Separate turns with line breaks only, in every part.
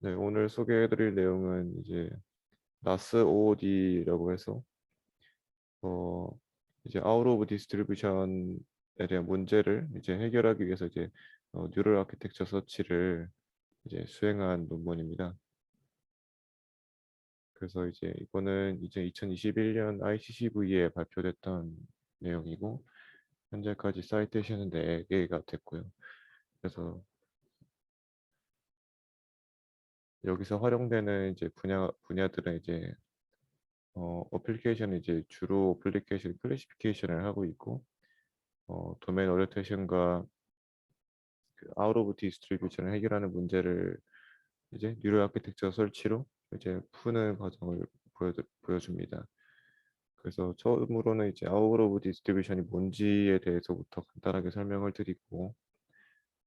네, 오늘 소개해드릴 내용은 이제 나스 OOD라고 해서 어 이제 아웃 오브 디스트리뷰션에 대한 문제를 이제 해결하기 위해서 이제 뉴럴 아키텍처 서치를 이제 수행한 논문입니다. 그래서 이제 이거는 이제 2021년 ICCV에 발표됐던 내용이고 현재까지 사이테이션은 4개가 됐고요. 그래서 여기서 활용되는 이제 분야들은 이제 어플리케이션은 이제 주로 어플리케이션 클래시피케이션을 하고 있고 도메인 오리엔테이션과 그 아웃 오브 디스트리뷰션을 해결하는 문제를 이제 뉴럴 아키텍처 설치로 이제 푸는 과정을 보여줍니다. 그래서 처음으로는 이제 아웃 오브 디스트리뷰션이 뭔지에 대해서부터 간단하게 설명을 드리고,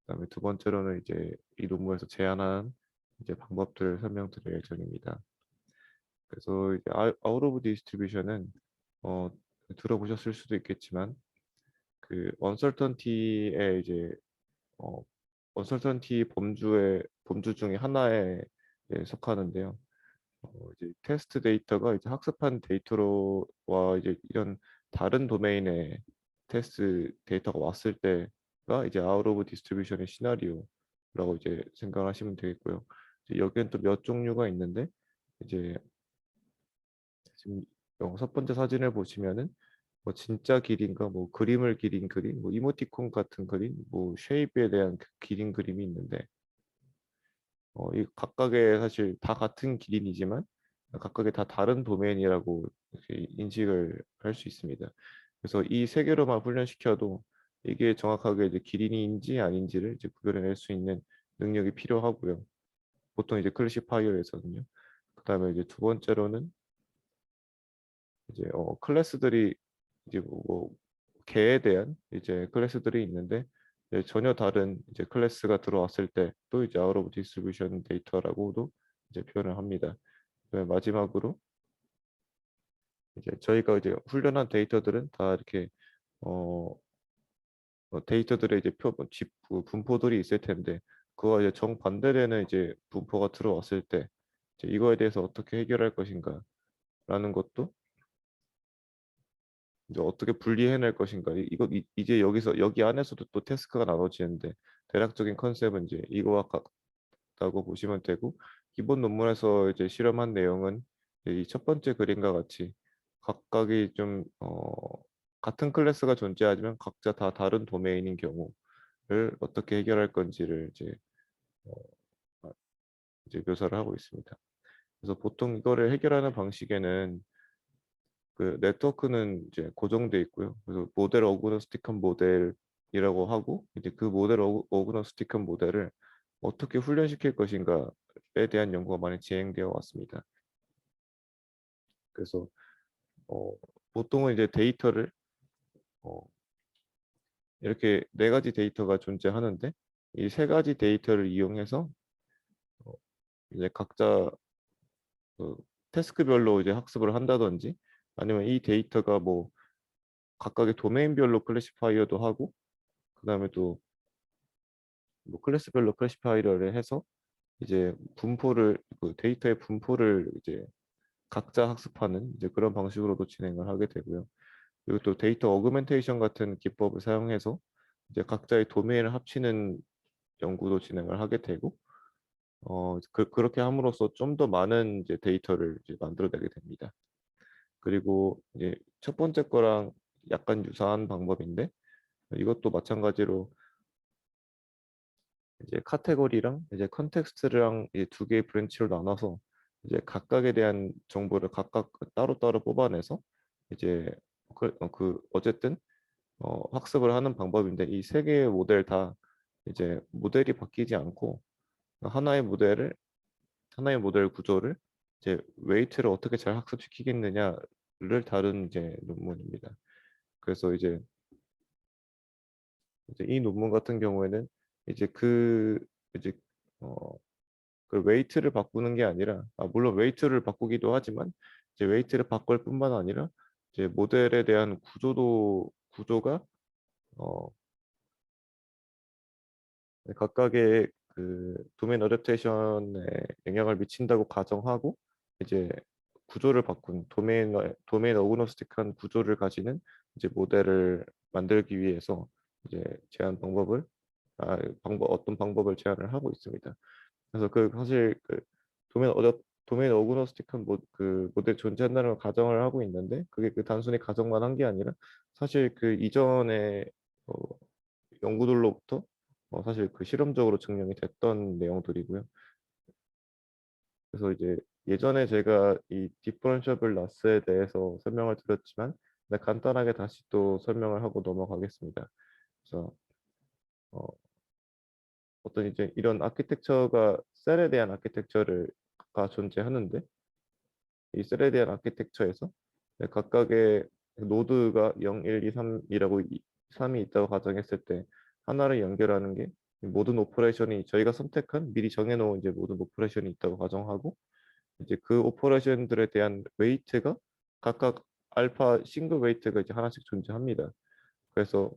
그다음에 두 번째로는 이제 이 논문에서 제안한 이제 방법들을 설명드릴 예정입니다. 그래서 이제 아웃 오브 디스트리뷰션은 어, 들어보셨을 수도 있겠지만 그 언설턴티의 이제 어, 언설턴티 범주 중에 하나에 속하는데요. 이제 테스트 데이터가 이제 학습한 데이터로와 이제 이런 다른 도메인의 테스트 데이터가 왔을 때가 이제 아웃 오브 디스트리뷰션의 시나리오라고 이제 생각하시면 되겠고요. 이제 여기엔 또 몇 종류가 있는데 이제 지금 첫 번째 사진을 보시면은 뭐 진짜 길인가 뭐 그림을 기린 그림 뭐 이모티콘 같은 그림 뭐 쉐입에 대한 기린 그림이 있는데 이 각각의 사실 다 같은 기린이지만 각각의 다 다른 도메인이라고 이렇게 인식을 할 수 있습니다. 그래서 이 세 개로만 훈련시켜도 이게 정확하게 이제 기린인지 아닌지를 이제 구별해낼 수 있는 능력이 필요하고요. 보통 이제 클래시파이어에서는요. 그다음에 이제 두 번째로는 이제 클래스들이 이제 뭐 개에 대한 이제 클래스들이 있는데 이제 전혀 다른 이제 클래스가 들어왔을 때 또 이제 아웃 오브 디스트리뷰션 데이터라고도 이제 표현을 합니다. 마지막으로 이제 저희가 이제 훈련한 데이터들은 다 이렇게 어, 데이터들의 이제 분포들이 있을 텐데 그와 이제 정반대되는 이제 분포가 들어왔을 때 이제 이거에 대해서 어떻게 해결할 것인가라는 것도 이제 어떻게 분리해낼 것인가 이제 여기서 여기 안에서도 또 태스크가 나눠지는데 대략적인 컨셉은 이제 이거와 같다고 보시면 되고 기본 논문에서 이제 실험한 내용은 이 첫 번째 그림과 같이 각각이 좀 같은 클래스가 존재하지만 각자 다 다른 도메인인 경우를 어떻게 해결할 건지를 어, 아, 이제 묘사를 하고 있습니다. 그래서 보통 이거를 해결하는 방식에는 그 네트워크는 이제 고정돼 있고요. 그래서 모델 어그노스틱한 모델이라고 하고 이제 그 모델 어그노스틱한 모델을 어떻게 훈련시킬 것인가에 대한 연구가 많이 진행되어 왔습니다. 그래서 어, 보통은 이제 데이터를 어, 이렇게 네 가지 데이터가 존재하는데 이 세 가지 데이터를 이용해서 어, 이제 각자 그 태스크별로 이제 학습을 한다든지 아니면 이 데이터가 뭐 각각의 도메인별로 클래시파이어도 하고 그다음에 또 뭐 클래스별로 클래시파이어를 해서 이제 그 데이터의 분포를 이제 각자 학습하는 이제 그런 방식으로도 진행을 하게 되고요. 그리고 또 데이터 어그멘테이션 같은 기법을 사용해서 이제 각자의 도메인을 합치는 연구도 진행을 하게 되고 그렇게 함으로써 좀 더 많은 이제 데이터를 이제 만들어내게 됩니다. 그리고 이제 첫 번째 거랑 약간 유사한 방법인데 이것도 마찬가지로 이제 카테고리랑 이제 컨텍스트랑 이제 두 개의 브랜치로 나눠서 이제 각각에 대한 정보를 각각 따로따로 뽑아내서 이제 어쨌든 학습을 하는 방법인데 이 세 개의 모델 다 이제 모델이 바뀌지 않고 하나의 모델 구조를 이제 웨이트를 어떻게 잘 학습시키겠느냐를 다룬 이제 논문입니다. 그래서 이제 이 논문 같은 경우에는 이제 이제 어, 그 웨이트를 바꾸는 게 아니라 물론 웨이트를 바꾸기도 하지만 이제 웨이트를 바꿀 뿐만 아니라 이제 모델에 대한 구조가 어, 각각의 그 도메인 어댑테이션에 영향을 미친다고 가정하고 이제 구조를 바꾼 도메인 어그노스틱한 구조를 가지는 이제 모델을 만들기 위해서 이제 제안 방법을 어떤 방법을 제안을 하고 있습니다. 그래서 그 사실 그 도메인 도메인 어그노스틱한 그 모델 존재한다는 걸 가정을 하고 있는데 그게 그 단순히 가정만 한 게 아니라 사실 그 이전에 어, 연구들로부터 사실 그 실험적으로 증명이 됐던 내용들이고요. 그래서 이제 예전에 제가 이 디퍼런셔블 라스에 대해서 설명을 드렸지만 간단하게 다시 또 설명을 하고 넘어가겠습니다. 그래서 어, 어떤 이제 이런 아키텍처가 셀에 대한 아키텍처가 존재하는데 이 셀에 대한 아키텍처에서 각각의 노드가 0, 1, 2, 3이라고 3이 있다고 가정했을 때 하나를 연결하는 게 모든 오퍼레이션이 저희가 선택한 미리 정해놓은 이제 모든 오퍼레이션이 있다고 가정하고 이제 그 오퍼레이션들에 대한 웨이트가 각각 알파 싱글 웨이트가 이제 하나씩 존재합니다. 그래서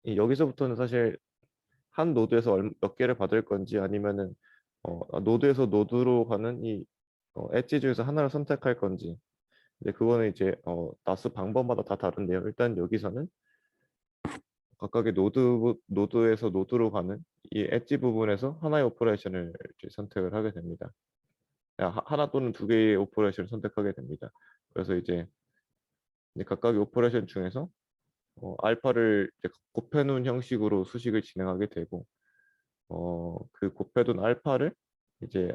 여기서부터는 사실 한 노드에서 몇 개를 받을 건지 아니면은 노드에서 노드로 가는 이 엣지 중에서 하나를 선택할 건지 이제 그거는 이제 나스 방법마다 다 다른데요. 일단 여기서는 각각의 노드에서 노드로 가는 이 엣지 부분에서 하나의 오퍼레이션을 이제 선택을 하게 됩니다. 하나 또는 두 개의 오퍼레이션을 선택하게 됩니다. 그래서 이제 각각의 오퍼레이션 중에서 알파를 이제 곱해놓은 형식으로 수식을 진행하게 되고 그 곱해둔 알파를 이제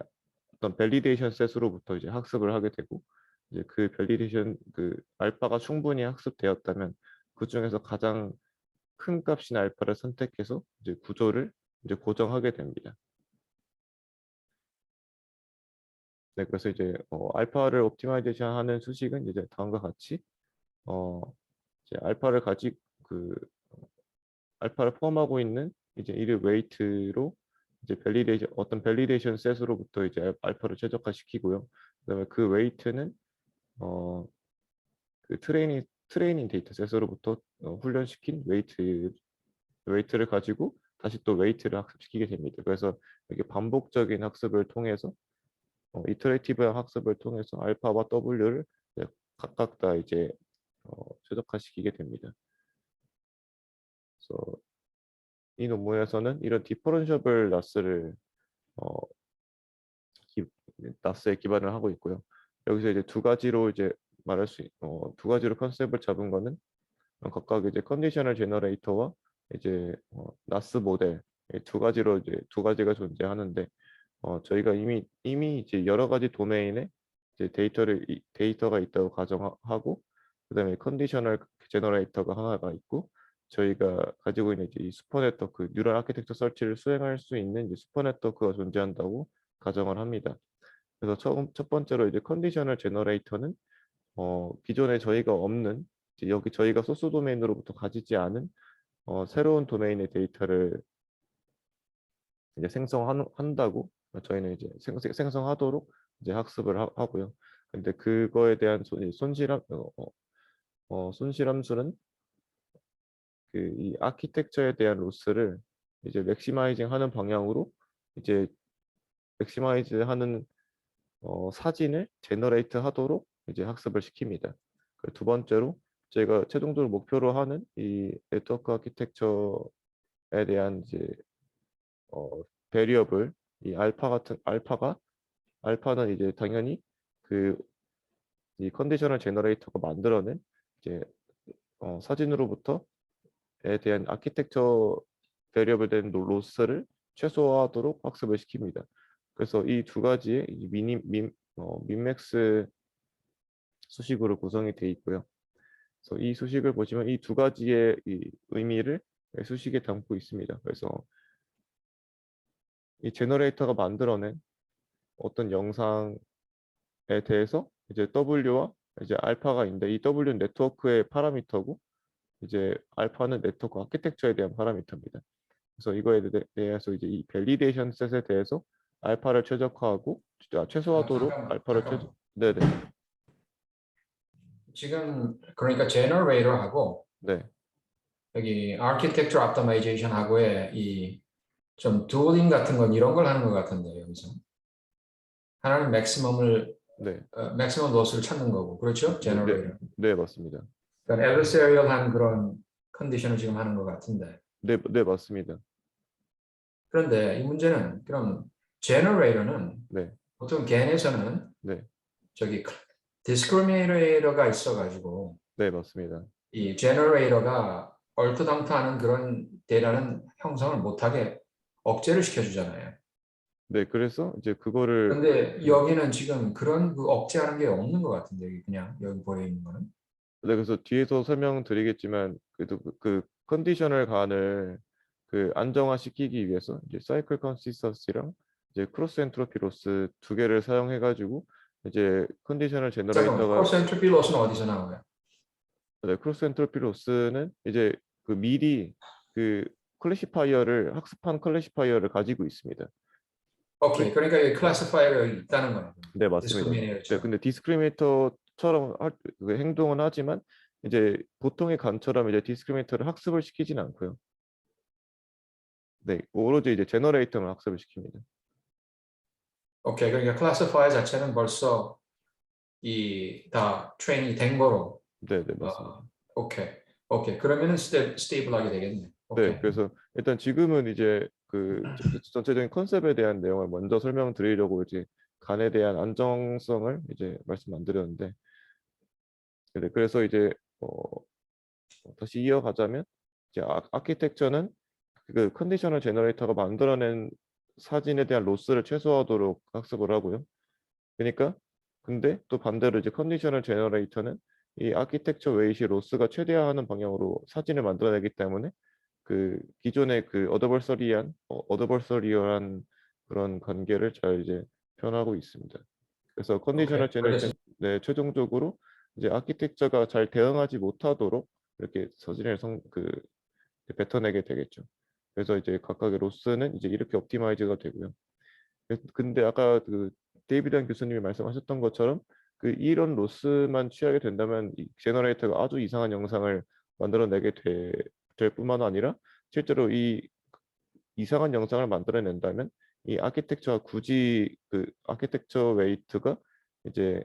어떤 밸리데이션 셋으로부터 이제 학습을 하게 되고 이제 그 밸리데이션 그 알파가 충분히 학습되었다면 그 중에서 가장 큰 값인 알파를 선택해서 이제 구조를 이제 고정하게 됩니다. 네, 그래서 이제 알파를 옵티마이제이션 하는 수식은 이제 다음과 같이 어, 이제 그 알파를 포함하고 있는 이제 이를 웨이트로 이제 어떤 밸리데이션 셋으로부터 이제 알파를 최적화시키고요. 그다음에 그 웨이트는 어, 그 트레이닝 데이터 셋으로부터 훈련시킨 웨이트를 가지고 다시 또 웨이트를 학습시키게 됩니다. 그래서 이게 반복적인 학습을 통해서 이터레이티브한 학습을 통해서 알파와 W를 각각 다 이제 최적화시키게 됩니다. 그래서 이 논문에서는 이런 디퍼런셔블 나스를 어, 나스에 기반을 하고 있고요. 여기서 이제 두 가지로 컨셉을 잡은 거는 각각 이제 컨디셔널 제너레이터와 이제 나스 모델 이두 가지로 이제 두 가지가 존재하는데 저희가 이미 이제 여러 가지 도메인에 이제 데이터가 있다고 가정하고 그다음에 컨디셔널 제너레이터가 하나가 있고 저희가 가지고 있는 이제 이 슈퍼 네트워크 뉴럴 아키텍처 설치를 수행할 수 있는 이제 슈퍼 네트워크가 존재한다고 가정을 합니다. 그래서 첫 번째로 이제 컨디셔널 제너레이터는 기존에 저희가 없는 이제 여기 저희가 소스 도메인으로부터 가지지 않은 새로운 도메인의 데이터를 이제 생성한다고 저희는 이제 생성하도록 이제 학습을 하고요. 근데 그거에 대한 손실함수는 그 이 아키텍처에 대한 로스를 이제 맥시마이징 하는 방향으로 이제 맥시마이즈 하는 사진을 제너레이트 하도록 이제 학습을 시킵니다. 두 번째로 제가 최종적으로 목표로 하는 이 네트워크 아키텍처에 대한 이제 베리어블 이 알파는 이제 당연히 그 이 컨디셔널 제너레이터가 만들어낸 이제 사진으로부터에 대한 아키텍처 베리어블 된 로스를 최소화하도록 학습을 시킵니다. 그래서 이 두 가지의 민맥스 수식으로 구성이 되어 있고요. 그래서 이 수식을 보시면 이 두 가지의 이 의미를 수식에 담고 있습니다. 그래서 이 제너레이터가 만들어낸 어떤 영상에 대해서 이제 W와 이제 알파가 있는데 이 W는 네트워크의 파라미터고 이제 알파는 네트워크 아키텍처에 대한 파라미터입니다. 그래서 이거에 대해서 이제 이 밸리데이션 셋에 대해서 알파를 최적화하고 최소화도록
잠깐만,
알파를 네네.
지금 그러니까 제너레이터하고
네.
여기 아키텍처 옵티마이제이션하고의 이 좀 dueling 같은 건 이런 걸 하는 것 같은데 여기서 하나는
네,
maximum loss를 찾는 거고 그렇죠?
네, 네,
generator.
네, 맞습니다.
그러니까 adversarial한 그런 컨디션을 지금 하는 것 같은데
네, 네, 맞습니다.
그런데 이 문제는 그럼 generator는
네,
보통 겐에서는
네,
저기 discriminator가 있어가지고
네, 맞습니다.
이 generator가 얼토당토하는 그런 데이터는 형성을 못하게 억제를 시켜주잖아요.
네, 그래서 이제 그거를
그런데
네,
여기는 지금 그런 그 억제하는 게 없는 것 같은데 여기 그냥 여기 보여 있는 거는.
네, 그래서 뒤에서 설명드리겠지만 그래도 그 컨디셔널 간을 그 안정화시키기 위해서 이제 사이클 컨시스턴시랑 이제 크로스 엔트로피 로스 두 개를 사용해 가지고 이제 컨디셔널
잠깐만,
제너레이터가
크로스 엔트로피 로스는 어디서 나와요?
네, 크로스 엔트로피 로스는 이제 그 미리 그 클래시파이어를 학습한 클래시파이어를 가지고 있습니다. 클래-
오케이, 그러니까 이
네,
클래시파이어가 여기 있다는 거예요.
네, 맞습니다. 네,
디스크리미네이터처럼.
근데 디스크리미네이터처럼 그 행동은 하지만 이제 보통의 간처럼 이제 디스크리미네이터를 학습을 시키진 않고요. 네, 오로지 이제 제너레이터만 학습을 시킵니다.
오케이, 그러니까 클래시파이어 자체는 벌써 이 다 트레이닝이 된 거로.
네, 네, 맞습니다.
어, 오케이, 오케이. 그러면은 스테이블하게 되겠네.
네,
오케이.
그래서 일단 지금은 이제 그 전체적인 컨셉에 대한 내용을 먼저 설명드리려고 이제 간에 대한 안정성을 이제 말씀 안 드렸는데, 네, 그래서 이제 어, 다시 이어가자면 이제 아키텍처는 그 컨디셔널 제너레이터가 만들어낸 사진에 대한 로스를 최소화하도록 학습을 하고요. 그러니까 근데 또 반대로 이제 컨디셔널 제너레이터는 이 아키텍처 웨이시 로스가 최대화하는 방향으로 사진을 만들어내기 때문에 그 기존의 그 어드버서리얼한 그런 관계를 잘 이제 표현하고 있습니다. 그래서 컨디셔널
오케이, 알겠습니다.
제너레이션 네, 최종적으로 이제 아키텍처가 잘 대응하지 못하도록 이렇게 사진을 뱉어내게 되겠죠. 그래서 이제 각각의 로스는 이제 이렇게 옵티마이즈가 되고요. 근데 아까 그 데이비드 교수님이 말씀하셨던 것처럼 그 이런 로스만 취하게 된다면 이 제너레이터가 아주 이상한 영상을 만들어내게 될 뿐만 아니라 실제로 이 이상한 영상을 만들어낸다면 이 아키텍처가 굳이 그 아키텍처 웨이트가 이제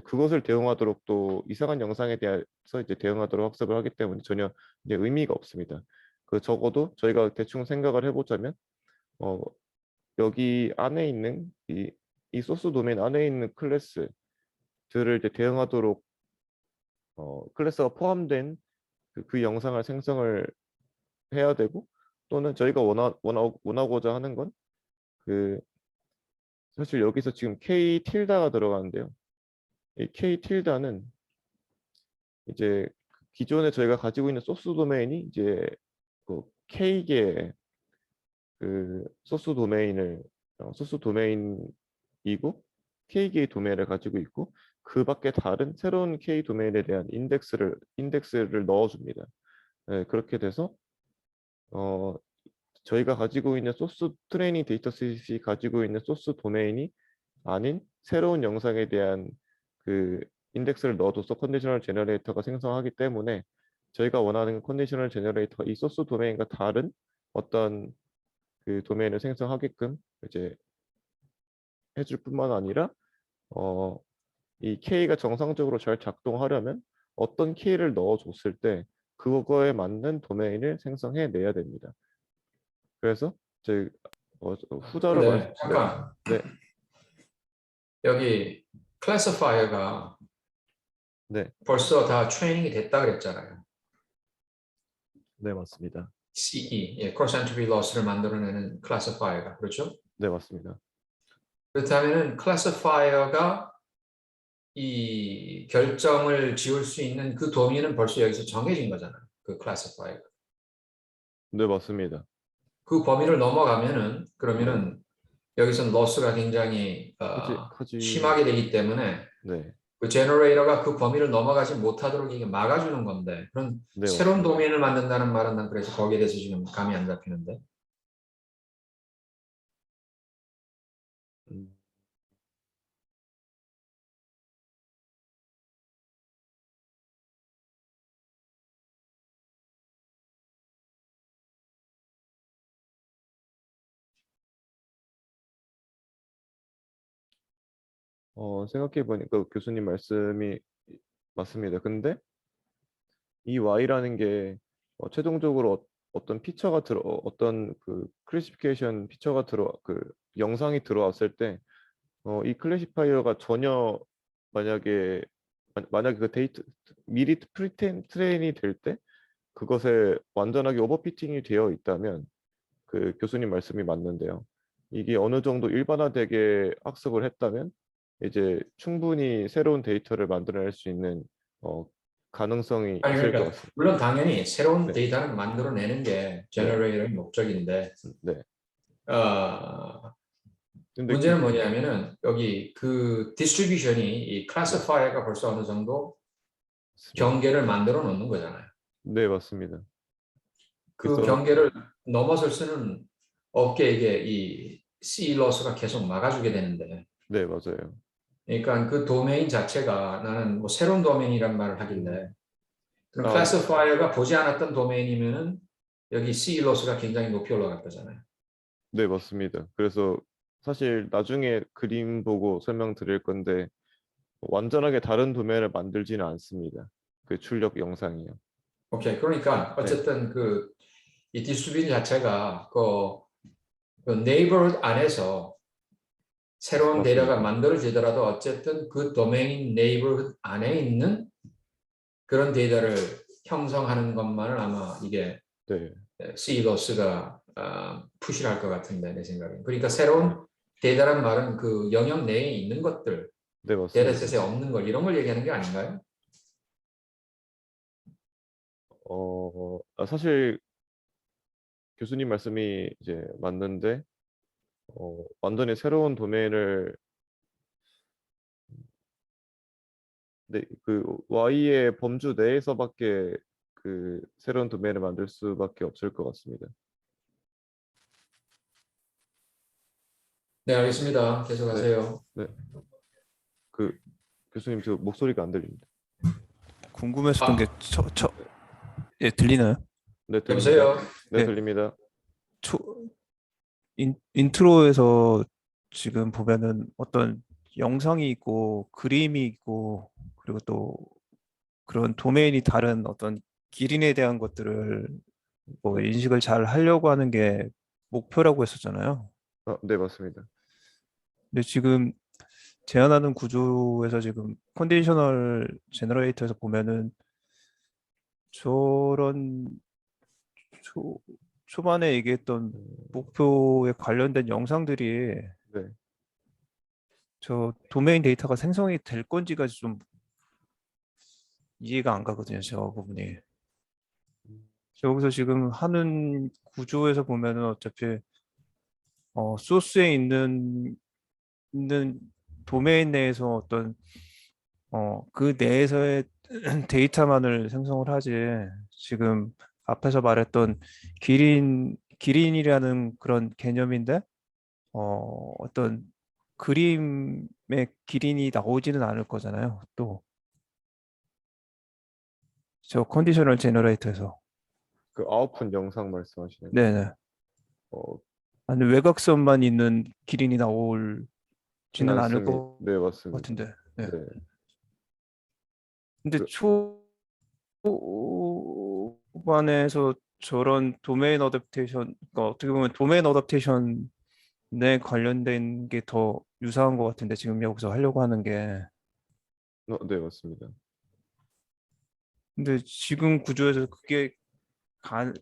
그것을 대응하도록 또 이상한 영상에 대해서 이제 대응하도록 학습을 하기 때문에 전혀 이제 의미가 없습니다. 그 적어도 저희가 대충 생각을 해보자면 어, 여기 안에 있는 이 소스 도메인 안에 있는 클래스들을 이제 대응하도록 클래스가 포함된 그 영상을 생성을 해야 되고 또는 저희가 원하고자 하는 건 그 사실 여기서 지금 K 틸다가 들어가는데요. 이 K 틸다는 이제 기존에 저희가 가지고 있는 소스 도메인이 이제 그 K개의 그 소스 도메인이고 K개의 도메인을 가지고 있고 그 밖에 다른 새로운 K 도메인에 대한 인덱스를 넣어줍니다. 네, 그렇게 돼서 어, 저희가 가지고 있는 소스 트레이닝 데이터셋이 가지고 있는 소스 도메인이 아닌 새로운 영상에 대한 그 인덱스를 넣어줘서 컨디셔널 제너레이터가 생성하기 때문에 저희가 원하는 컨디셔널 제너레이터가 이 소스 도메인과 다른 어떤 그 도메인을 생성하게끔 이제 해줄 뿐만 아니라 어, 이 K가 정상적으로 잘 작동하려면 어떤 K를 넣어줬을 때 그거에 맞는 도메인을 생성해 내야 됩니다. 그래서 제 후자로
근데
네,
잠깐
네,
여기 클래시파이어가
네,
벌써 다 트레이닝이 됐다 그랬잖아요.
네, 맞습니다.
CE, 예, cross entropy loss를 만들어내는 클래시파이어가 그렇죠?
네, 맞습니다.
그렇다면은 클래시파이어가 이 결정을 지을 수 있는 그 도면은 벌써 여기서 정해진 거잖아요. 그 클래시파이어.
네, 맞습니다.
그 범위를 넘어가면은
네,
그러면은 여기서는 로스가 굉장히
하지,
심하게 되기 때문에
네,
그 제너레이터가 그 범위를 넘어가지 못하도록 이게 막아주는 건데 그런
네,
새로운
맞습니다.
도면을 만든다는 말은 난 그래서 거기에 대해서 지금 감이 안 잡히는데
음. 생각해 보니까 교수님 말씀이 맞습니다. 근데 이 Y라는 게 최종적으로 어떤 피처가 어떤 그 클래시피케이션 피처가 그 영상이 들어왔을 때 이 클래시파이어가 전혀 만약에 만약에 그 데이터 미리 트레인이 될 때 그것에 완전하게 오버피팅이 되어 있다면 그 교수님 말씀이 맞는데요. 이게 어느 정도 일반화되게 학습을 했다면 이제 충분히 새로운 데이터를 만들어낼 수 있는 어, 가능성이
아니
있을 것
그러니까
같습니다.
물론 당연히 새로운
네,
데이터를 만들어내는 게
네,
제너레이터의 목적인데
네.
어,
근데
문제는 뭐냐면은 여기 그 디스트리뷰션이 이
네,
클래시파이어가 벌써 어느 정도
맞습니다.
경계를 만들어 놓는 거잖아요.
네, 맞습니다.
그
그래서
경계를 넘어설 수는 없게 이게 이 C 로스가 계속 막아주게 되는데
네, 맞아요.
그러니까 그 도메인 자체가 나는 뭐 새로운 도메인이란 말을 하길래 그럼
아,
클래시파이어가 보지 않았던 도메인이면은 여기 C 로스가 굉장히 높이 올라갈 거잖아요.
네, 맞습니다. 그래서 사실 나중에 그림 보고 설명드릴 건데 완전하게 다른 도면을 만들지는 않습니다. 그 출력 영상이요.
오케이. 그러니까
네,
어쨌든 그 이 디스트리뷰션 자체가 그 네이버हु드 안에서 새로운 데이터가
맞습니다.
만들어지더라도 어쨌든 그 도메인 네이버हु드 안에 있는 그런 데이터를 형성하는 것만을 아마 이게
네,
CLOS가 푸시를 할 것 같은데 내 생각에. 그러니까
네,
새로운 데이터란 말은 그 영역 내에 있는 것들,
네, 맞습니다.
데이터셋에 없는 걸 이런 걸 얘기하는 게 아닌가요?
사실 교수님 말씀이 이제 맞는데 완전히 새로운 도메인을 네, 그 Y의 범주 내에서밖에 그 새로운 도메인을 만들 수밖에 없을 것 같습니다.
네, 알겠습니다.
네,
계속하세요.
네, 그 교수님 저 목소리가 안 들립니다.
궁금했었던 게
아,
네,
예, 들리나요?
네, 들립니다.
여보세요?
네,
예,
들립니다.
초, 인트로에서 지금 보면은 어떤 영상이 있고 그림이 있고 그리고 또 그런 도메인이 다른 어떤 기린에 대한 것들을 뭐
네,
인식을 잘 하려고 하는 게 목표라고 했었잖아요.
네, 맞습니다.
근데 지금 제안하는 구조에서 지금 컨디셔널 제너레이터에서 보면은 저런 초, 초반에 얘기했던
음,
목표에 관련된 영상들이
네,
저 도메인 데이터가 생성이 될 건지가 좀 이해가 안 가거든요. 저 부분이. 여기서 지금 하는 구조에서 보면은 어차피 소스에 있는 도메인 내에서 어떤 그 내에서의 데이터만을 생성을 하지. 지금 앞에서 말했던 기린이라는 그런 개념인데 어떤 그림의 기린이 나오지는 않을 거잖아요. 또 저 컨디셔널 제너레이터에서.
그 아웃풋 영상 말씀하시는 거죠?
네네.
어,
아니 외곽선만 있는 기린이 나올지는 않을
않습니다.
것
네, 맞습니다.
같은데. 네.
네,
근데
그,
초반에서 저런 도메인 어댑테이션, 그러니까 어떻게 보면 도메인 어댑테이션에 관련된 게 더 유사한 것 같은데 지금 여기서 하려고 하는 게.
네, 맞습니다.
근데 지금 구조에서 그게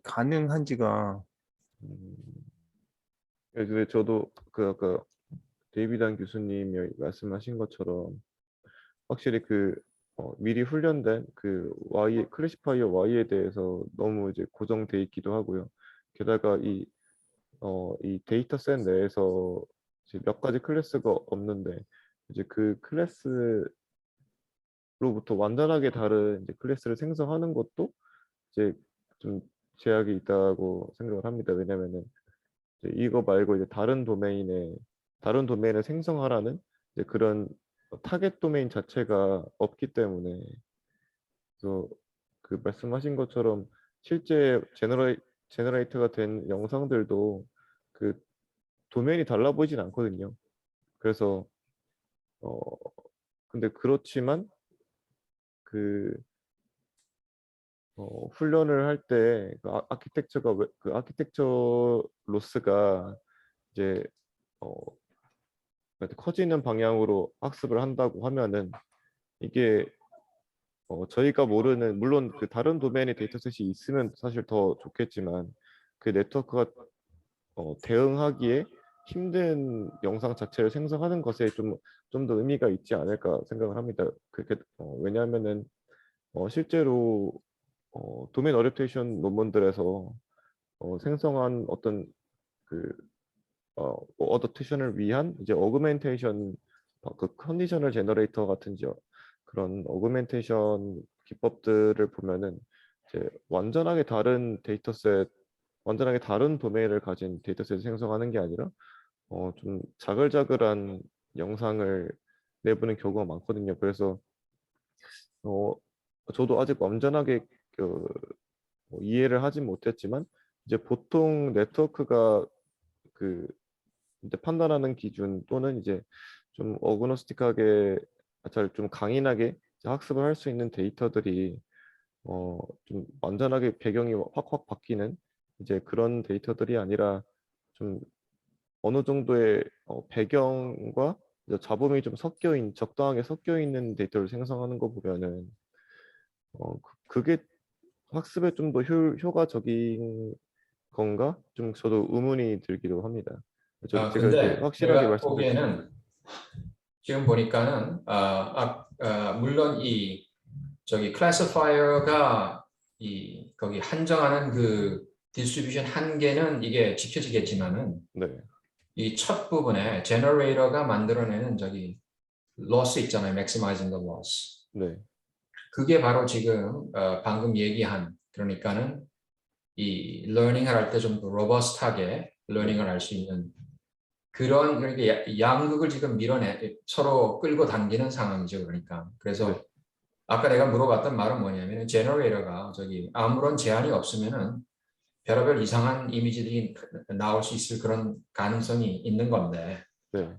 가능한지가.
음, 근데 저도 그 아까 데이비단 교수님이 말씀하신 것처럼 확실히 그 미리 훈련된 그 Y 클래시파이어 Y에 대해서 너무 이제 고정돼 있기도 하고요. 게다가 이 데이터셋 내에서 이제 몇 가지 클래스가 없는데 이제 그 클래스로부터 완전하게 다른 이제 클래스를 생성하는 것도 이제 좀 제약이 있다고 생각을 합니다. 왜냐면은 이제 이거 말고 이제 다른 도메인을 생성하라는 이제 그런 타겟 도메인 자체가 없기 때문에 그래서 그 말씀하신 것처럼 실제 제너레이터가 된 영상들도 그 도메인이 달라 보이진 않거든요. 그래서 어, 근데 그렇지만 그 훈련을 할 때 그 아키텍처가 그 아키텍처 로스가 이제 어, 커지는 방향으로 학습을 한다고 하면은 이게 저희가 모르는 물론 그 다른 도메인의 데이터셋이 있으면 사실 더 좋겠지만 그 네트워크가 대응하기에 힘든 영상 자체를 생성하는 것에 좀 더 의미가 있지 않을까 생각을 합니다. 그게 왜냐하면은 실제로 도메인 어댑테이션 논문들에서 생성한 어떤 그 어댑테이션을 위한 이제 어그멘테이션 그 컨디셔널 제너레이터 같은 그런 어그멘테이션 기법들을 보면은 이제 완전하게 다른 데이터셋, 완전하게 다른 도메인을 가진 데이터셋을 생성하는 게 아니라 좀 자글자글한 영상을 내보는 경우가 많거든요. 그래서 어, 저도 아직 완전하게 그 이해를 하진 못했지만 이제 보통 네트워크가 그 이제 판단하는 기준 또는 이제 좀 어그노스틱하게 잘 좀 강인하게 이제 학습을 할 수 있는 데이터들이 좀 완전하게 배경이 확확 바뀌는 이제 그런 데이터들이 아니라 좀 어느 정도의 배경과 이제 잡음이 좀 적당하게 섞여 있는 데이터를 생성하는 거 보면은 그게 학습에 좀 더 효과적인 건가? 좀 저도 의문이 들기도 합니다. 제가 이렇게
근데
확실하게
내가
말씀드릴 수
보기에는 지금 보니까는 물론 이 저기 클래시파이어가 이 거기 한정하는 그 디스트리뷰션 한계는 이게 지켜지겠지만은
네,
이 첫 부분에 제너레이터가 만들어내는 저기 loss 있잖아요. maximizing the loss.
네,
그게 바로 지금 방금 얘기한 그러니까는 이 러닝을 할 때 좀 더 로버스트하게
네,
러닝을 할 수 있는 그런 그러니까 양극을 지금 서로 끌고 당기는 상황이죠. 그러니까
네,
그래서 아까 내가 물어봤던 말은 뭐냐면 제너레이터가 저기 아무런 제한이 없으면은 별의별 이상한 이미지들이 나올 수 있을 그런 가능성이 있는 건데
네,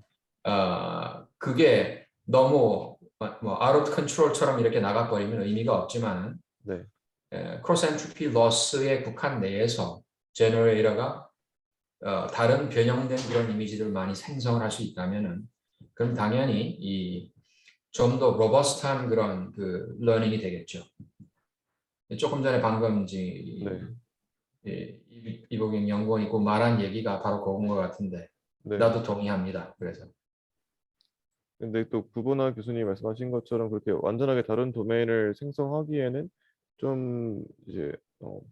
그게 너무 뭐 out of control처럼 이렇게 나가버리면 의미가 없지만
네,
크로스 엔트로피 로스의 국한 내에서 제너레이터가 다른 변형된 이런 이미지를 많이 생성을 할 수 있다면은 그럼 당연히 이 좀 더 로버스트한 그런 그 러닝이 되겠죠. 조금 전에 방금
네,
이보경 연구원이 그 말한 얘기가 바로 그건 것 같은데
네.
나도 동의합니다. 그래서
근데 또 구보나 교수님이 말씀하신 것처럼 그렇게 완전하게 다른 도메인을 생성하기에는 좀 이제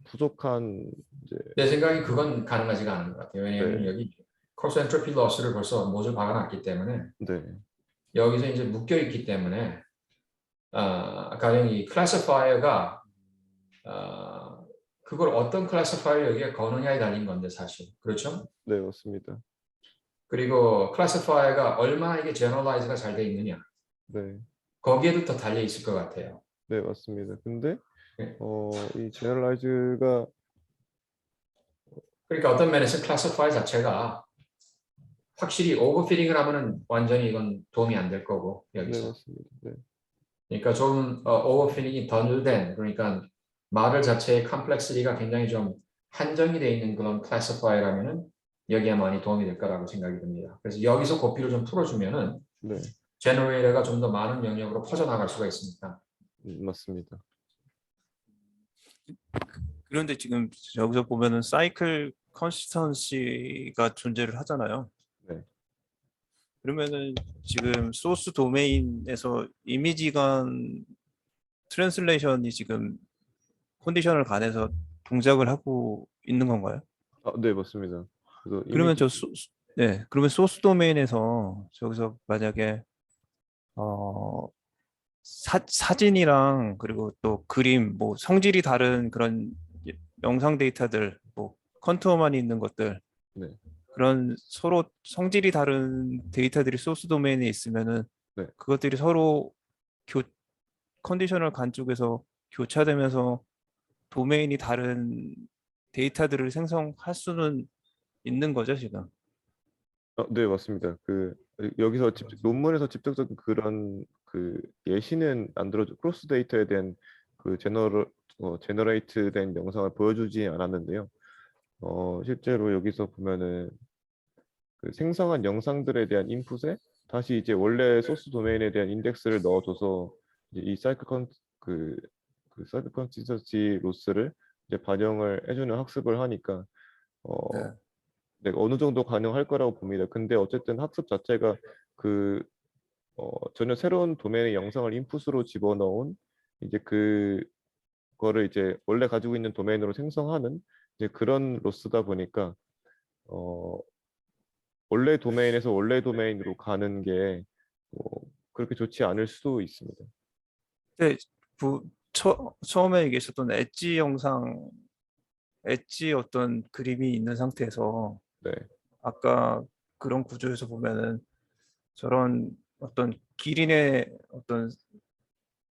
부족한 이제
내 생각에 그건 가능하지가 않은 것 같아요. 왜냐하면
네,
여기 크로스 엔트로피 로스를 벌써 못을 박아놨기 때문에
네,
여기서 이제 묶여 있기 때문에 가령 이 클래시파이어가 그걸 어떤 클래시파이어 여기에 거느냐에 달린 건데 사실 그렇죠?
네, 맞습니다.
그리고 클래시파이어가 얼마나 이게 제너럴라이즈가 잘 돼 있느냐
네,
거기에도 더 달려 있을 것 같아요.
네, 맞습니다. 근데
네.
이 제너럴라이즈가
그러니까 어떤 면에서 클래시파이어 자체가 확실히 오버피딩을 하면은 완전히 이건 도움이 안 될 거고
네,
여기서.
맞습니다. 네,
그러니까 좀 오버피딩이 덜 된 그러니까 마들 자체의 컴플렉시티가 굉장히 좀 한정이 돼 있는 그런 클래시파이어라면은 여기에 많이 도움이 될 거라고 생각이 듭니다. 그래서 여기서 고삐를 좀 풀어주면은
네,
제너레이터가 좀 더 많은 영역으로 퍼져나갈 수가 있습니다.
맞습니다.
그런데 지금 여기서 보면은 사이클 컨시스턴시가 존재를 하잖아요.
네,
그러면은 지금 소스 도메인에서 이미지 간 트랜슬레이션이 지금 컨디션을 간해서 동작을 하고 있는 건가요?
네, 맞습니다. 그래서
그러면
이미지
네, 그러면 소스 도메인에서 저기서 만약에 어 사진이랑 그리고 또 그림 뭐 성질이 다른 그런 영상 데이터들 뭐 컨투어만 있는 것들
네,
그런 서로 성질이 다른 데이터들이 소스 도메인에 있으면은
네.
그것들이 서로 교 컨디셔널 간 쪽에서 교차되면서 도메인이 다른 데이터들을 생성할 수는 있는 거죠, 지금.
네, 맞습니다. 여기서 논문에서 직접적인 그런 그 예시는 안 들어줘. 크로스 데이터에 대한 그 제너레이트된 영상을 보여주지 않았는데요. 실제로 여기서 보면은 그 생성한 영상들에 대한 인풋에 다시 이제 원래 소스 도메인에 대한 인덱스를 넣어줘서 이제 이 그, 그 사이클 컨시스턴시 로스를 이제 반영을 해주는 학습을 하니까 어,
네.
네, 어느 정도 가능할 거라고 봅니다. 근데 어쨌든 학습 자체가 그 전혀 새로운 도메인의 영상을 인풋으로 집어넣은 이제 그거를 이제 원래 가지고 있는 도메인으로 생성하는 이제 그런 로스다 보니까 어, 원래 도메인에서 원래 도메인으로 가는 게 그렇게 좋지 않을 수도 있습니다.
근데 처음에 얘기하셨던 엣지 어떤 그림이 있는 상태에서
네,
아까 그런 구조에서 보면은 저런 어떤 기린의 어떤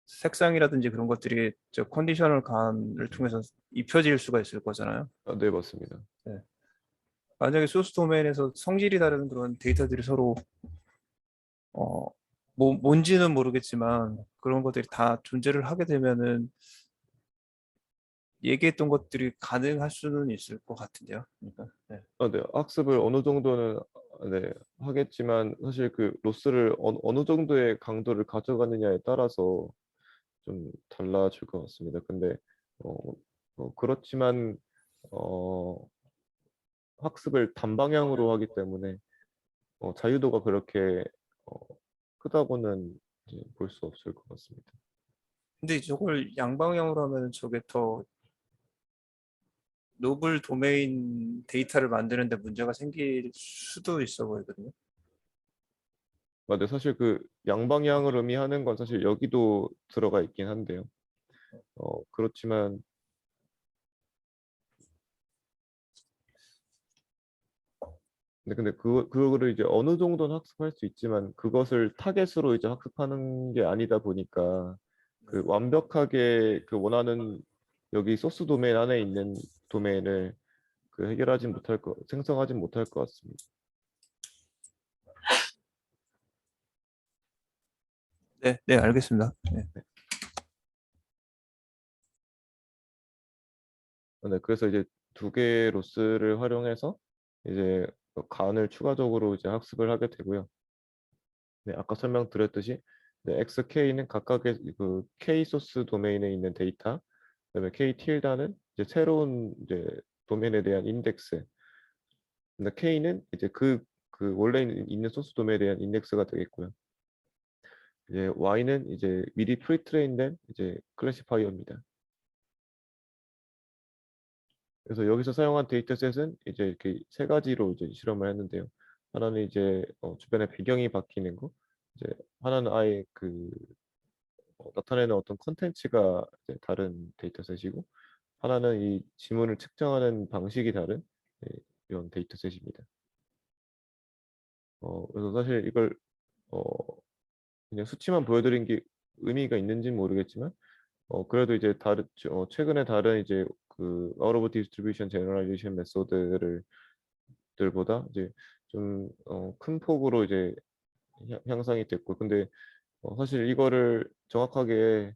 색상이라든지 그런 것들이 저 컨디셔널 간을 통해서 입혀질 수가 있을 거잖아요.
네 맞습니다.
네. 만약에 소스 도메인에서 성질이 다른 그런 데이터들이 서로 어, 뭔지는 모르겠지만 그런 것들이 다 존재를 하게 되면은 얘기했던 것들이 가능할 수는 있을 것 같은데요. 그러니까 네.
네, 학습을 어느 정도는 네, 하겠지만 사실 그 로스를 어느 정도의 강도를 가져가느냐에 따라서 좀 달라질 것 같습니다. 근데 어, 그렇지만 어, 학습을 단방향으로 하기 때문에 자유도가 그렇게 어, 크다고는 볼 수 없을 것 같습니다.
근데 저걸 양방향으로 하면 저게 더 노블 도메인 데이터를 만드는데 문제가 생길 수도 있어 보이거든요.
근데 사실 그 양방향을 의미하는 건 사실 여기도 들어가 있긴 한데요. 그렇지만 근데 그거를 이제 어느 정도는 학습할 수 있지만 그것을 타겟으로 이제 학습하는 게 아니다 보니까 그 완벽하게 그 원하는 여기 소스 도메인 안에 있는 도메인을 그 생성하진 못할 것 같습니다.
네, 네, 알겠습니다. 네.
네, 그래서 이제 두 개의 로스를 활용해서 이제 간을 추가적으로 이제 학습을 하게 되고요. 네, 아까 설명드렸듯이 네, XK는 각각의 그 K 소스 도메인에 있는 데이터, 그다음에 K 틸다는 이제 새로운 이제 도메인에 대한 인덱스. 근데 K는 이제 그 원래 있는 소스 도메인에 대한 인덱스가 되겠고요. 이제 Y는 이제 미리 프리트레인된 이제 클래시파이어입니다. 그래서 여기서 사용한 데이터셋은 이제 이렇게 세 가지로 이제 실험을 했는데요. 하나는 이제 주변에 배경이 바뀌는 거, 이제 하나는 아예 그 나타내는 어떤 컨텐츠가 이제 다른 데이터셋이고, 하나는 이 지문을 측정하는 방식이 다른 이런 데이터셋입니다. 그래서 사실 이걸 어, 그냥 수치만 보여드린 게 의미가 있는지는 모르겠지만, 그래도 이제 최근에 다른 이제 그 out of distribution generalization 메소드를 들보다 이제 좀 큰 폭으로 이제 향상이 됐고, 근데 사실 이거를 정확하게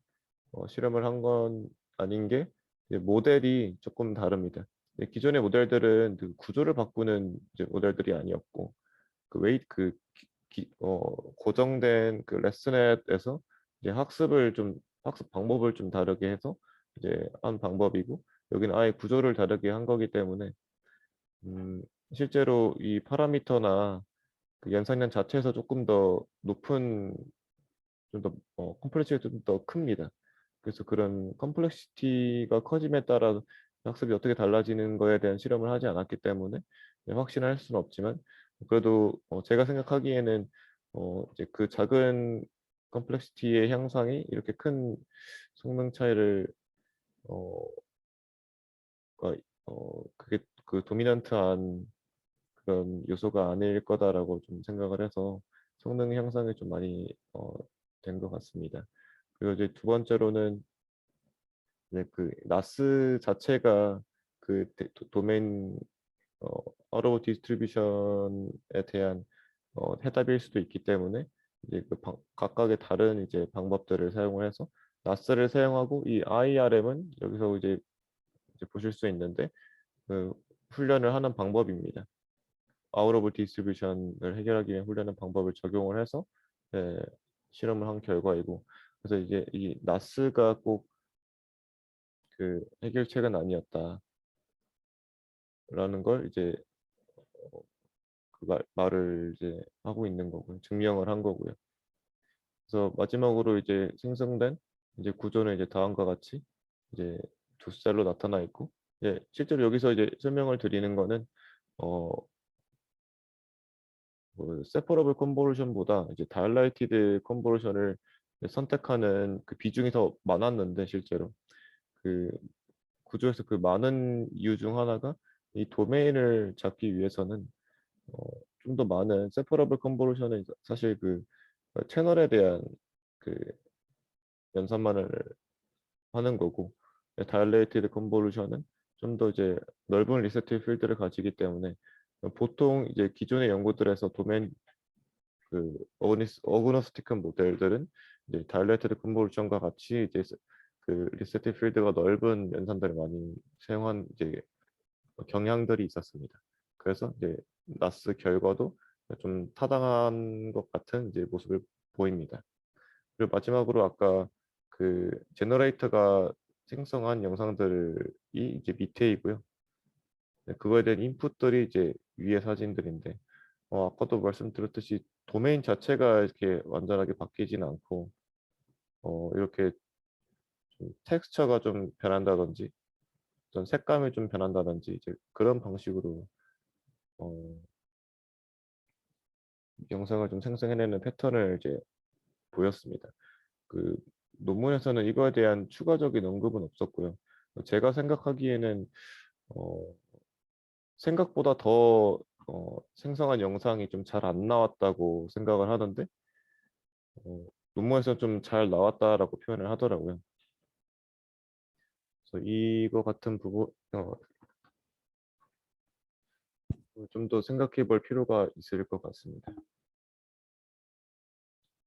실험을 한 건 아닌 게 이제 모델이 조금 다릅니다. 기존의 모델들은 그 구조를 바꾸는 이제 모델들이 아니었고 그 웨이트 고정된 그 레슨넷에서 이제 학습 방법을 좀 다르게 해서 이제 한 방법이고 여기는 아예 구조를 다르게 한 거기 때문에 실제로 이 파라미터나 그 연산량 자체에서 조금 더 높은 좀 더 컴플렉시티가 좀 더 큽니다. 그래서 그런 컴플렉시티가 커짐에 따라 학습이 어떻게 달라지는 거에 대한 실험을 하지 않았기 때문에 확신할 수는 없지만 그래도 제가 생각하기에는 이제 그 작은 컴플렉시티의 향상이 이렇게 큰 성능 차이를 어, 그게 그 도미넌트한 그런 요소가 아닐 거다라고 좀 생각을 해서 성능 향상이 좀 많이 된 것 같습니다. 그리고 이제 두 번째로는 이제 그 나스 자체가 그 도메인 어, 어로 디스트리뷰션에 대한 해답일 수도 있기 때문에 이제 각각의 다른 이제 방법들을 사용을 해서 나스를 사용하고 이 IRM은 여기서 이제 보실 수 있는데 그 훈련을 하는 방법입니다. 아웃 오브 디스트리뷰션을 해결하기 위해 훈련하는 방법을 적용을 해서 실험을 한 결과이고, 그래서 이제 이 나스가 꼭 그 해결책은 아니었다라는 걸 이제 그 말을 이제 하고 있는 거고요. 증명을 한 거고요. 그래서 마지막으로 이제 생성된 이제 구조는 이제 다음과 같이 이제 두 셀로 나타나 있고, 실제로 여기서 이제 설명을 드리는 거는 세퍼러블 컨버전보다 이제 다이라이티드 컨버전을 선택하는 그 비중이 더 많았는데, 실제로 그 구조에서 그 많은 이유 중 하나가 이 도메인을 잡기 위해서는 좀 더 많은 세퍼러블 컨버전은 사실 그 채널에 대한 그 연산만을 하는 거고, 다이레이티드 컨버전은 좀 더 이제 넓은 리세티브 필드를 가지기 때문에 보통 이제 기존의 연구들에서 도메인 그 어그노스틱한 모델들은 이제 다이레이티드 컨버전과 같이 이제 그 리세티브 필드가 넓은 연산들을 많이 사용한 이제 경향들이 있었습니다. 그래서 이제 나스 결과도 좀 타당한 것 같은 이제 모습을 보입니다. 그리고 마지막으로 아까 그 제너레이터가 생성한 영상들이 이제 밑에이고요. 그거에 대한 인풋들이 이제 위의 사진들인데, 아까도 말씀드렸듯이 도메인 자체가 이렇게 완전하게 바뀌진 않고 이렇게 좀 텍스처가 좀 변한다든지 어떤 색감이 좀 변한다든지 이제 그런 방식으로 어, 영상을 좀 생성해내는 패턴을 이제 보였습니다. 그 논문에서는 이거에 대한 추가적인 언급은 없었고요. 제가 생각하기에는 어, 생각보다 더 생성한 영상이 좀 잘 안 나왔다고 생각을 하는데, 논문에서 좀 잘 나왔다라고 표현을 하더라고요. 그래서 이거 같은 부분 좀 더 생각해 볼 필요가 있을 것 같습니다.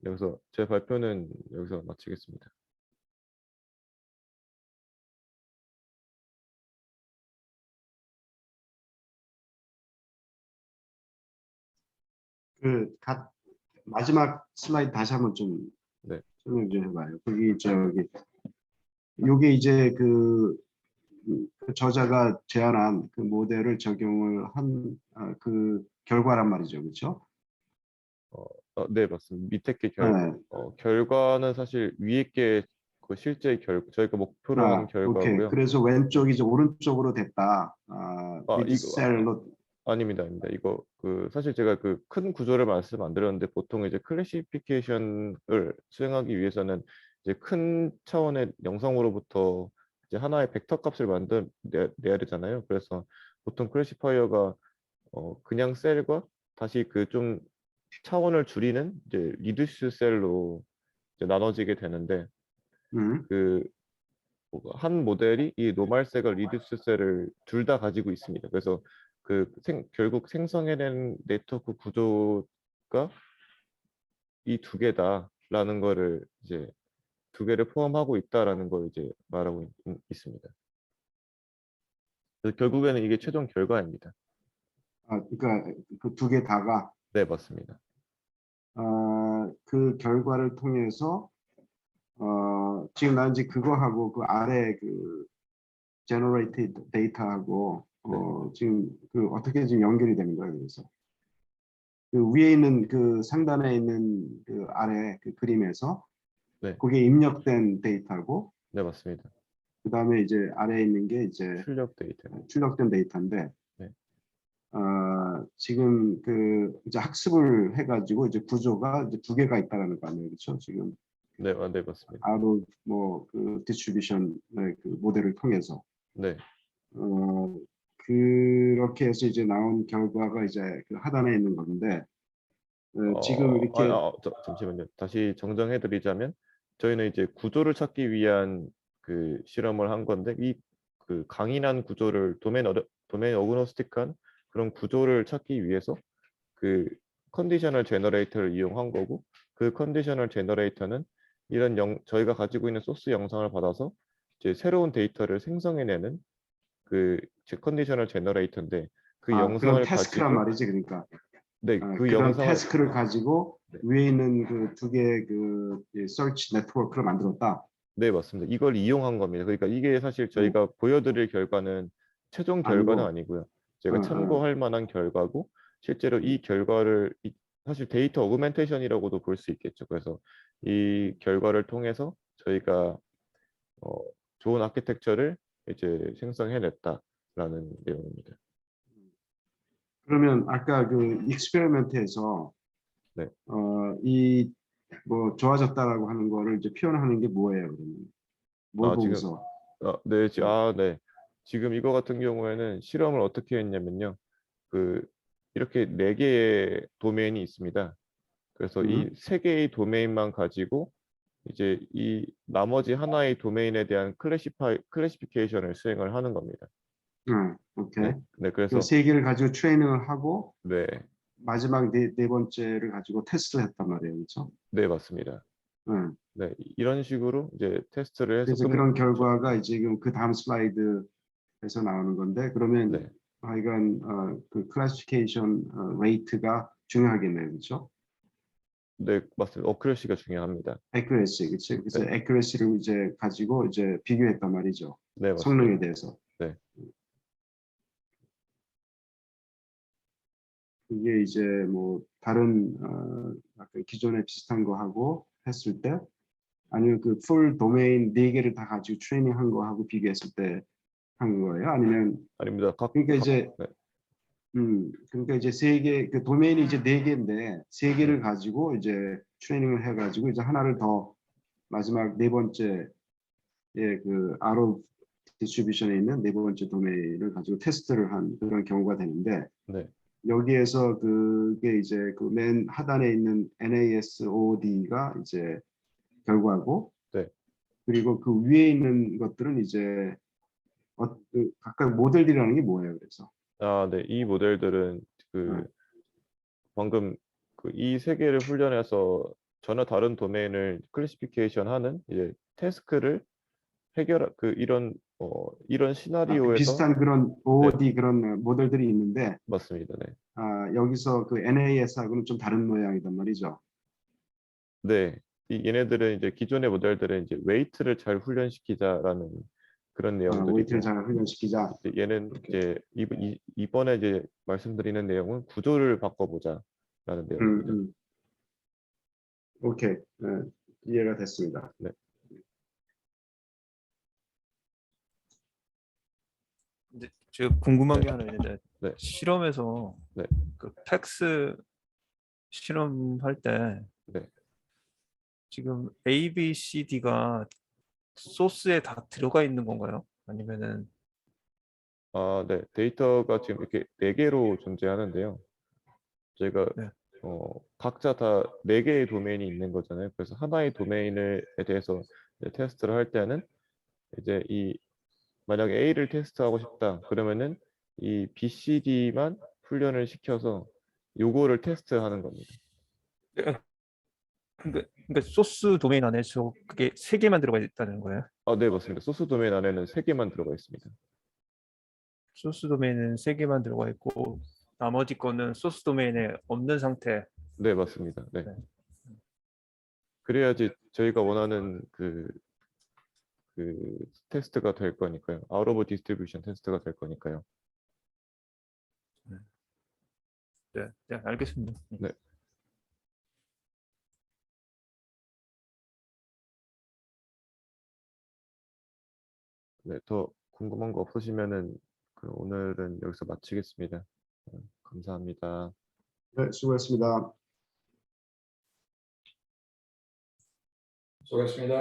여기서 제 발표는 여기서 마치겠습니다.
마지막 슬라이드 다시 한번 좀
네.
설명 좀 해봐요. 거기 요게 이제 그 저자가 제안한 그 모델을 적용을 한 그 결과란 말이죠, 그렇죠?
네, 맞습니다. 밑에 게
네.
결과는 사실 위에 게 그 실제 저희가 목표로 하는
오케이.
결과고요.
그래서 왼쪽이 이제 오른쪽으로 됐다. with
이거
셀로.
아닙니다. 이거 그 사실 제가 그 큰 구조를 말씀 안 드렸는데, 보통 이제 클래시피케이션을 수행하기 위해서는 이제 큰 차원의 영상으로부터 이제 하나의 벡터 값을 내야 되잖아요. 그래서 보통 클래시파이어가 그냥 셀과 다시 그 좀 차원을 줄이는 이제 리듀스 셀로 이제 나눠지게 되는데, 그 한 모델이 이 노멀 셀과 리듀스 셀을 둘 다 가지고 있습니다. 그래서 결국 생성해낸 네트워크 구조가 이 두 개다라는 거를 이제 두 개를 포함하고 있다라는 걸 이제 말하고 있습니다. 그래서 결국에는 이게 최종 결과입니다.
그러니까 그 두 개 다가
네, 맞습니다.
그 결과를 통해서 지금 나 이제 그거하고 그 아래 그 generated 데이터하고 지금 그 어떻게 지금 연결이 되는 거예요? 그래서 그 위에 있는 그 상단에 있는 그 아래 그 그림에서
네,
거기에 입력된 데이터고,
네, 맞습니다.
그 다음에 이제 아래에 있는 게 이제
출력 데이터.
출력된 데이터인데,
네.
지금 그 이제 학습을 해가지고 이제 구조가 이제 두 개가 있다라는 거 아니에요, 그렇죠? 지금
네, 네, 맞습니다.
아로 뭐그 디스트리뷰션의 그 모델을 통해서
네.
그렇게 해서 이제 나온 결과가 이제 그 하단에 있는 건데, 지금 이렇게
잠시만요. 다시 정정해 드리자면, 저희는 이제 구조를 찾기 위한 그 실험을 한 건데, 이 그 강인한 구조를 도메인 어그노스틱한 그런 구조를 찾기 위해서 그 컨디셔널 제너레이터를 이용한 거고 그 컨디셔널 제너레이터는 저희가 가지고 있는 소스 영상을 받아서 이제 새로운 데이터를 생성해내는 그 컨디셔널 제너레이터인데 그
그런
영상을
태스크란
가지고
말이지, 그러니까.
네, 그
그런
영상을
태스크를 가지고
네.
위에 있는 그 두 개의 그 서치 네트워크를 만들었다.
네, 맞습니다. 이걸 이용한 겁니다. 그러니까 이게 사실 저희가 보여드릴 결과는 최종 결과는
아니고.
아니고요. 제가 참고할 만한 결과고 실제로 이 사실 데이터 어그멘테이션이라고도 볼 수 있겠죠. 그래서 이 결과를 통해서 저희가 좋은 아키텍처를 이제 생성해냈다라는 내용입니다.
그러면 아까 그 익스페리먼트에서
네.
이 뭐 좋아졌다라고 하는 거를 이제 표현하는 게 뭐예요, 그러면? 뭘
아, 지금
보고서?
네. 지금 이거 같은 경우에는 실험을 어떻게 했냐면요. 이렇게 4개의 도메인이 있습니다. 그래서 이 3개의 도메인만 가지고 이제 이 나머지 하나의 도메인에 대한 클래시피케이션을 수행을 하는 겁니다.
오케이.
네. 네,
그
그래서
세 개를 가지고 트레이닝을 하고
네.
마지막 네 번째를 가지고 테스트를 했단 말이에요, 그렇죠?
네, 맞습니다.
응.
네, 이런 식으로 이제 테스트를 해서
그래서 그런 결과가 지금 그 다음 슬라이드에서 나오는 건데, 그러면
네.
하여간 그 클래시피케이션 레이트가 중요하겠네요, 그렇죠?
네, 맞습니다. 어큐러시가 중요합니다.
accuracy, 그렇지? 그래서
네.
accuracy를 이제 가지고 이제 비교했단 말이죠.
네,
성능에
맞습니다.
대해서.
네.
이게 이제 뭐 다른 아까 기존에 비슷한 거 하고 했을 때 아니면 그 풀 도메인 4개를 다 가지고 트레이닝한 거 하고 비교했을 때 한 거예요? 아니면
아닙니다.
그러니까 이제
네.
그러니까 이제 3개 그 도메인이 이제 4개인데 3개를
네.
가지고 이제 트레이닝을 해가지고 이제 하나를 더 마지막 네 번째에 그 아로 디스트리뷰션에 있는 네 번째 도메인을 가지고 테스트를 한 그런 경우가 되는데
네.
여기에서 그게 이제 그 맨 하단에 있는 NASOD가 이제 결과고
네.
그리고 그 위에 있는 것들은 이제 각각 모델들이라는 게 뭐예요? 그래서
네. 이 모델들은 방금 이 3개를 훈련해서 전혀 다른 도메인을 클래시피케이션 하는 이제 태스크를 이런 시나리오에서
비슷한 그런
네,
OOD 그런 모델들이 있는데
맞습니다. 네.
여기서 그 NAS하고는 좀 다른 모양이단 말이죠.
네. 얘네들은 이제 기존의 모델들은 이제 웨이트를 잘 훈련시키자라는 그런
웨이트를
내용들이고
잘 훈련시키자.
이제 얘는
오케이.
이제 이번에 이제 말씀드리는 내용은 구조를 바꿔보자라는 내용입니다.
오케이. 이해가 됐습니다.
네.
근데 제가 궁금한
네.
게 하나 있는데
네.
실험에서
네.
그 팩스 실험할 때
네.
지금 A, B, C, D가 소스에 다 들어가 있는 건가요? 아니면은
네. 데이터가 지금 이렇게 4개로 존재하는데요. 저희가
네.
각자 다 4개의 도메인이 있는 거잖아요. 그래서 하나의 도메인에 대해서 이제 테스트를 할 때는 이제 만약에 A를 테스트하고 싶다. 그러면은 이 B, C, D만 훈련을 시켜서 요거를 테스트하는 겁니다.
그러니까 소스 도메인 안에서 그게 3개만 들어가 있다는 거예요?
네, 맞습니다. 소스 도메인 안에는 3개만 들어가 있습니다.
소스 도메인은 3개만 들어가 있고 나머지 거는 소스 도메인에 없는 상태.
네, 맞습니다. 네.
네.
그래야지 저희가 원하는 그 테스트가 될 거니까요. 아웃 오브 디스트리뷰션 테스트가 될 거니까요.
네, 네, 알겠습니다.
네. 네, 더 궁금한 거 없으시면은 오늘은 여기서 마치겠습니다. 감사합니다.
네, 수고했습니다.
수고하셨습니다.